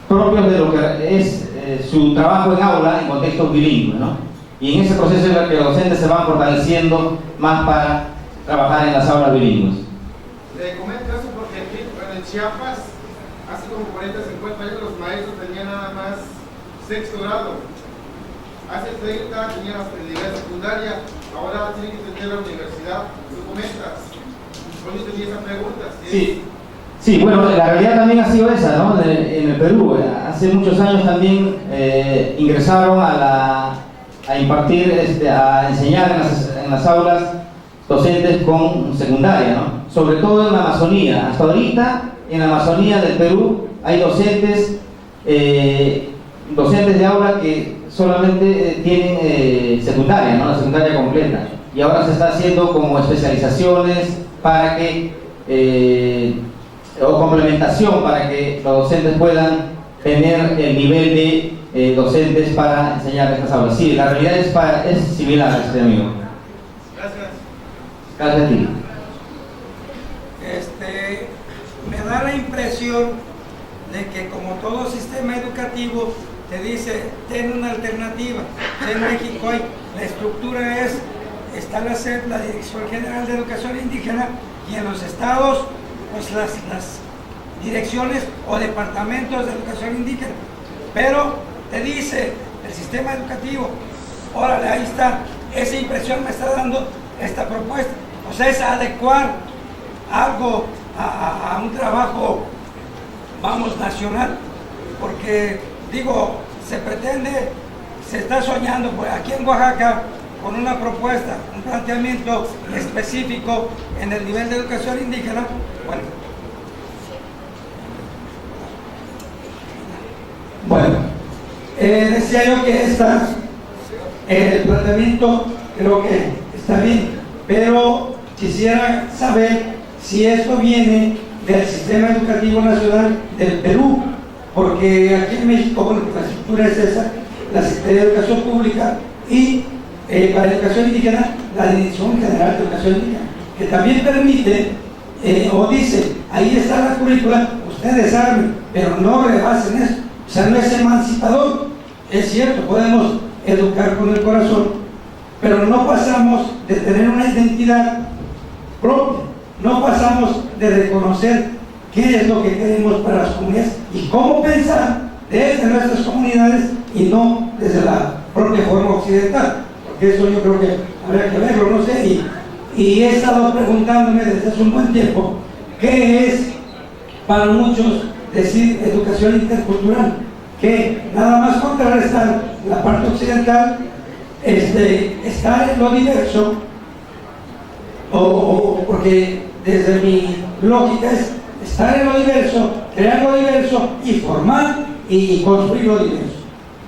propios de lo que es su trabajo en aula en contextos bilingües, ¿no? Y en ese proceso es el que los docentes se van fortaleciendo más para trabajar en las aulas bilingües. Le comento eso porque aquí en Chiapas, hace como 40, 50 años, los maestros tenían nada más sexto grado. Hace 30 tenían hasta el nivel secundaria, ahora tienen que tener la universidad. ¿Tú comentas? Por eso tenía esa pregunta. Sí, bueno, la realidad también ha sido esa, ¿no? En el Perú, hace muchos años también ingresaron a impartir, a enseñar en las aulas docentes con secundaria, ¿no? Sobre todo en la Amazonía. Hasta ahorita, en la Amazonía del Perú, hay docentes de aula que solamente tienen secundaria, ¿no?, la secundaria completa. Y ahora se está haciendo como especializaciones para que, o complementación para que los docentes puedan tener el nivel de docentes para enseñar estas aulas. Sí, la realidad es similar, amigo. Gracias. Gracias a ti. Me da la impresión de que, como todo sistema educativo, te dice, ten una alternativa. En México la estructura está la SEP, la Dirección General de Educación Indígena, y en los estados, pues las direcciones o departamentos de educación indígena. Pero te dice el sistema educativo, órale, ahí está, esa impresión me está dando esta propuesta. O sea, es adecuar algo a un trabajo, vamos, nacional, porque digo, se está soñando pues, aquí en Oaxaca con una propuesta, un planteamiento específico en el nivel de educación indígena. Bueno, decía yo que el planteamiento creo que está bien, pero quisiera saber si esto viene del Sistema Educativo Nacional del Perú, porque aquí en México, bueno, la estructura es esa, la Secretaría de Educación Pública y para la educación indígena, la Dirección General de Educación Indígena, que también permite o dice, ahí está la currícula, ustedes armen, pero no rebasen eso. O sea, no es emancipador. Es cierto, podemos educar con el corazón, pero no pasamos de tener una identidad propia, no pasamos de reconocer qué es lo que queremos para las comunidades y cómo pensar desde nuestras comunidades y no desde la propia forma occidental, porque eso yo creo que habría que verlo, no sé, y he estado preguntándome desde hace un buen tiempo qué es para muchos decir educación intercultural, que nada más contrarrestar la parte occidental, estar en lo diverso, porque desde mi lógica es estar en lo diverso, crear lo diverso y formar y construir lo diverso,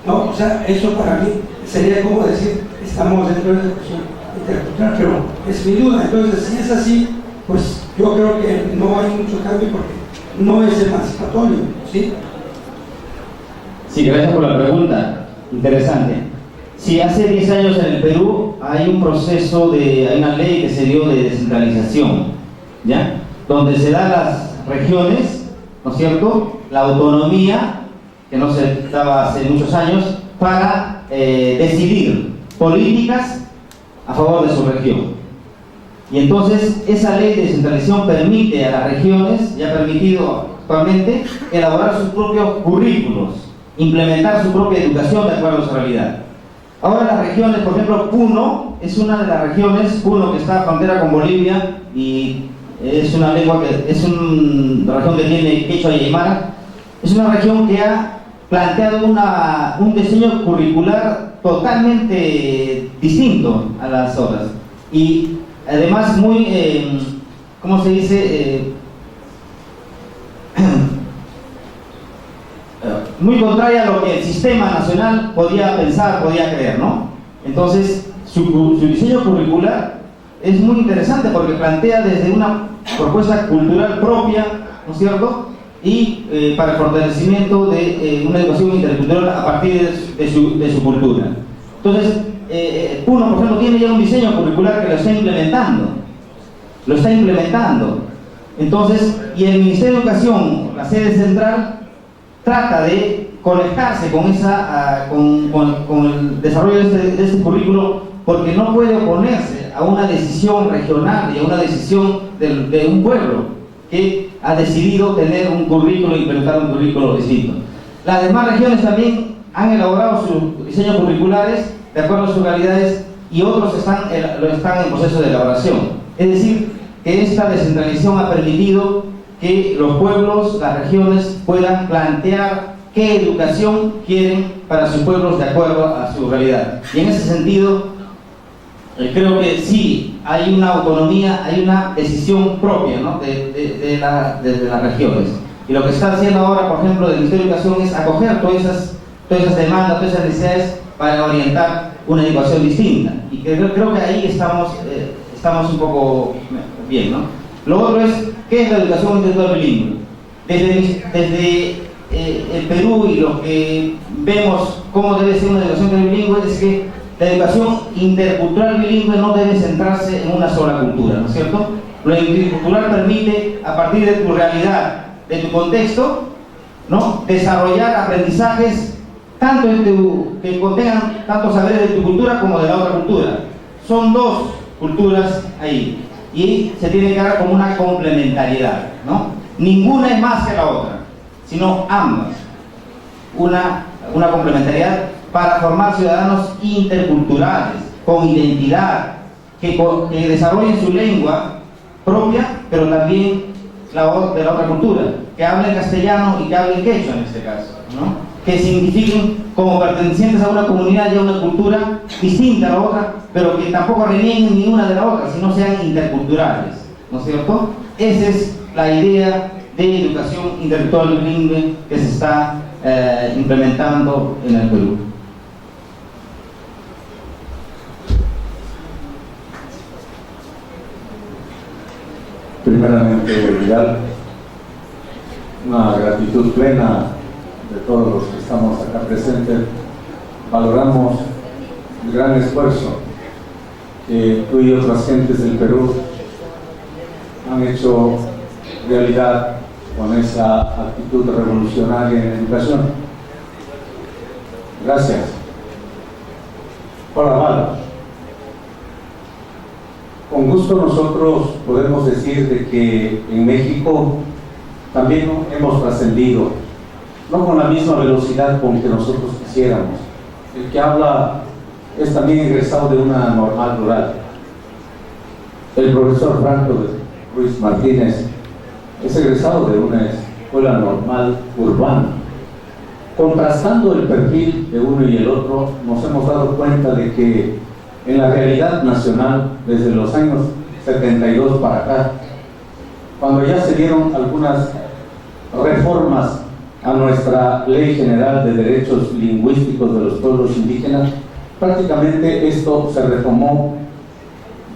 ¿no? O sea, eso para mí sería como decir, estamos dentro de la educación intercultural, pero es mi duda. Entonces, si es así, pues yo creo que no hay mucho cambio porque no es emancipatorio, ¿sí? Sí, gracias por la pregunta, interesante. Sí, hace 10 años en el Perú hay un proceso hay una ley que se dio de descentralización, ¿ya? Donde se da regiones, ¿no es cierto?, la autonomía, que no se daba hace muchos años, para decidir políticas a favor de su región. Y entonces esa ley de descentralización permite a las regiones, y ha permitido actualmente, elaborar sus propios currículos, implementar su propia educación de acuerdo a su realidad. Ahora las regiones, por ejemplo, Puno es una de las regiones, Puno, que está a frontera con Bolivia, y es una lengua que es una región que tiene quechua y aymara. Es una región que ha planteado un diseño curricular totalmente distinto a las otras, y además muy, ¿cómo se dice?, muy contraria a lo que el sistema nacional podía pensar, podía creer, ¿no? Entonces, su diseño curricular es muy interesante porque plantea desde una propuesta cultural propia, ¿no es cierto?, y para el fortalecimiento de una educación intercultural a partir de su cultura. Entonces, Puno, por ejemplo, tiene ya un diseño curricular que lo está implementando. Entonces, y el Ministerio de Educación, la sede central, trata de conectarse con el desarrollo de este currículo, porque no puede oponerse a una decisión regional y a una decisión de un pueblo que ha decidido tener un currículo, implementar un currículo distinto. Las demás regiones también han elaborado sus diseños curriculares de acuerdo a sus realidades, y otros están en proceso de elaboración. Es decir, que esta descentralización ha permitido que los pueblos, las regiones, puedan plantear qué educación quieren para sus pueblos de acuerdo a su realidad. Y en ese sentido, creo que sí, hay una autonomía, hay una decisión propia, ¿no?, de las regiones. Y lo que está haciendo ahora, por ejemplo, el Ministerio de Educación es acoger todas esas demandas, todas esas necesidades para orientar una educación distinta. Y creo que ahí estamos un poco bien, ¿no? Lo otro es, ¿qué es la educación intelectual bilingüe? Desde el Perú, y lo que vemos cómo debe ser una educación bilingüe, es que la educación intercultural bilingüe no debe centrarse en una sola cultura, ¿no es cierto? Lo intercultural permite, a partir de tu realidad, de tu contexto, ¿no?, desarrollar aprendizajes tanto que contengan tanto saberes de tu cultura como de la otra cultura. Son dos culturas ahí, y se tiene que dar como una complementariedad, ¿no? Ninguna es más que la otra, sino ambas. Una complementariedad para formar ciudadanos interculturales, con identidad, que desarrollen su lengua propia, pero también de la otra cultura, que hablen castellano y que hablen quechua en este caso, ¿no?, que signifiquen como pertenecientes a una comunidad y a una cultura distinta a la otra, pero que tampoco renieguen ni una de la otra, sino sean interculturales, ¿no es cierto? Esa es la idea de educación intelectual bilingüe que se está implementando en el Perú. Primeramente, Vidal, una gratitud plena de todos los que estamos acá presentes. Valoramos el gran esfuerzo que tú y otras gentes del Perú han hecho realidad con esa actitud revolucionaria en educación. Gracias. Hola, Val. Con gusto nosotros podemos decir de que en México también hemos trascendido, no con la misma velocidad con que nosotros quisiéramos. El que habla es también egresado de una normal rural. El profesor Franco Ruiz Martínez es egresado de una escuela normal urbana. Contrastando el perfil de uno y el otro, nos hemos dado cuenta de que en la realidad nacional, desde los años 72 para acá, cuando ya se dieron algunas reformas a nuestra Ley General de Derechos Lingüísticos de los Pueblos Indígenas, prácticamente esto se retomó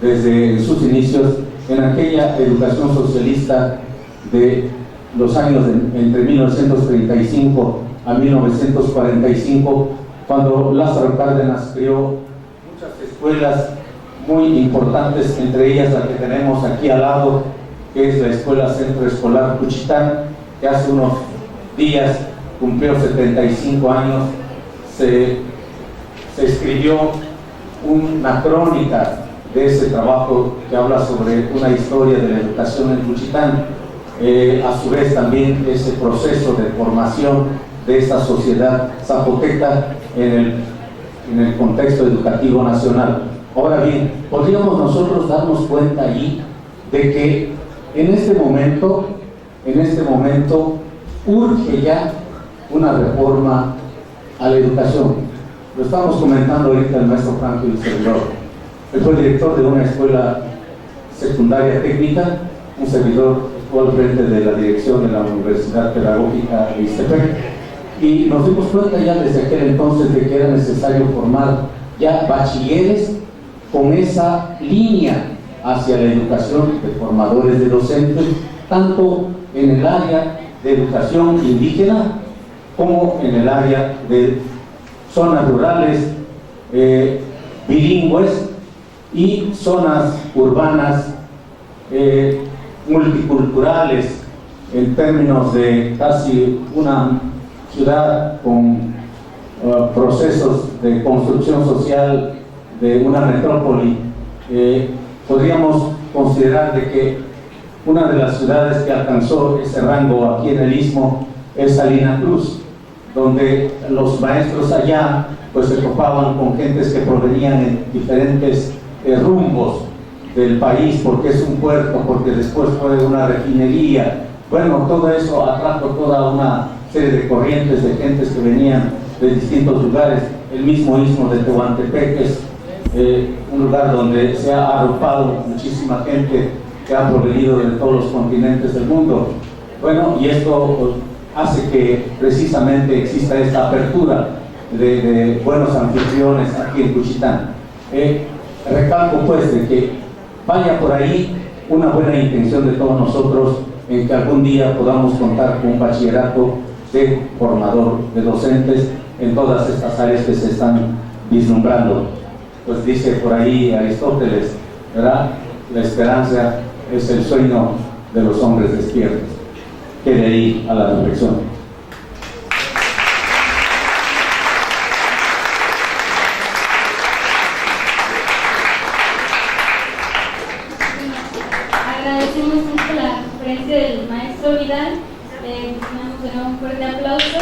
desde sus inicios en aquella educación socialista de los años entre 1935 a 1945, cuando Lázaro Cárdenas creó muchas escuelas muy importantes, entre ellas la que tenemos aquí al lado, que es la Escuela Centro Escolar Juchitán, que hace unos días cumplió 75 años. Se escribió una crónica de ese trabajo que habla sobre una historia de la educación en Juchitán. A su vez también ese proceso de formación de esta sociedad zapoteca en el contexto educativo nacional. Ahora bien, podríamos nosotros darnos cuenta allí de que en este momento urge ya una reforma a la educación. Lo estamos comentando ahorita el maestro Franco y el servidor. Él fue director de una escuela secundaria técnica, un servidor estuvo al frente de la dirección de la Universidad Pedagógica de Ixtepec, y nos dimos cuenta ya desde aquel entonces de que era necesario formar ya bachilleres con esa línea hacia la educación de formadores de docentes, tanto en el área de educación indígena como en el área de zonas rurales, bilingües, y zonas urbanas multiculturales, en términos de casi una ciudad con procesos de construcción social de una metrópoli. Podríamos considerar de que una de las ciudades que alcanzó ese rango aquí en el Istmo es Salina Cruz, donde los maestros allá pues se topaban con gentes que provenían en diferentes rumbos del país, porque es un puerto, porque después fue una refinería. Bueno, todo eso atrajo toda una serie de corrientes de gentes que venían de distintos lugares. El mismo Istmo de Tehuantepec es un lugar donde se ha arropado muchísima gente que ha provenido de todos los continentes del mundo. Bueno, y esto hace que precisamente exista esta apertura de buenos anfitriones aquí en Juchitán. Recalco pues de que vaya por ahí una buena intención de todos nosotros en que algún día podamos contar con un bachillerato de formador de docentes en todas estas áreas que se están vislumbrando. Pues dice por ahí Aristóteles, ¿verdad? La esperanza es el sueño de los hombres despiertos. Quede ahí a la reflexión. Agradecemos mucho la conferencia del maestro Vidal. Le damos un fuerte aplauso.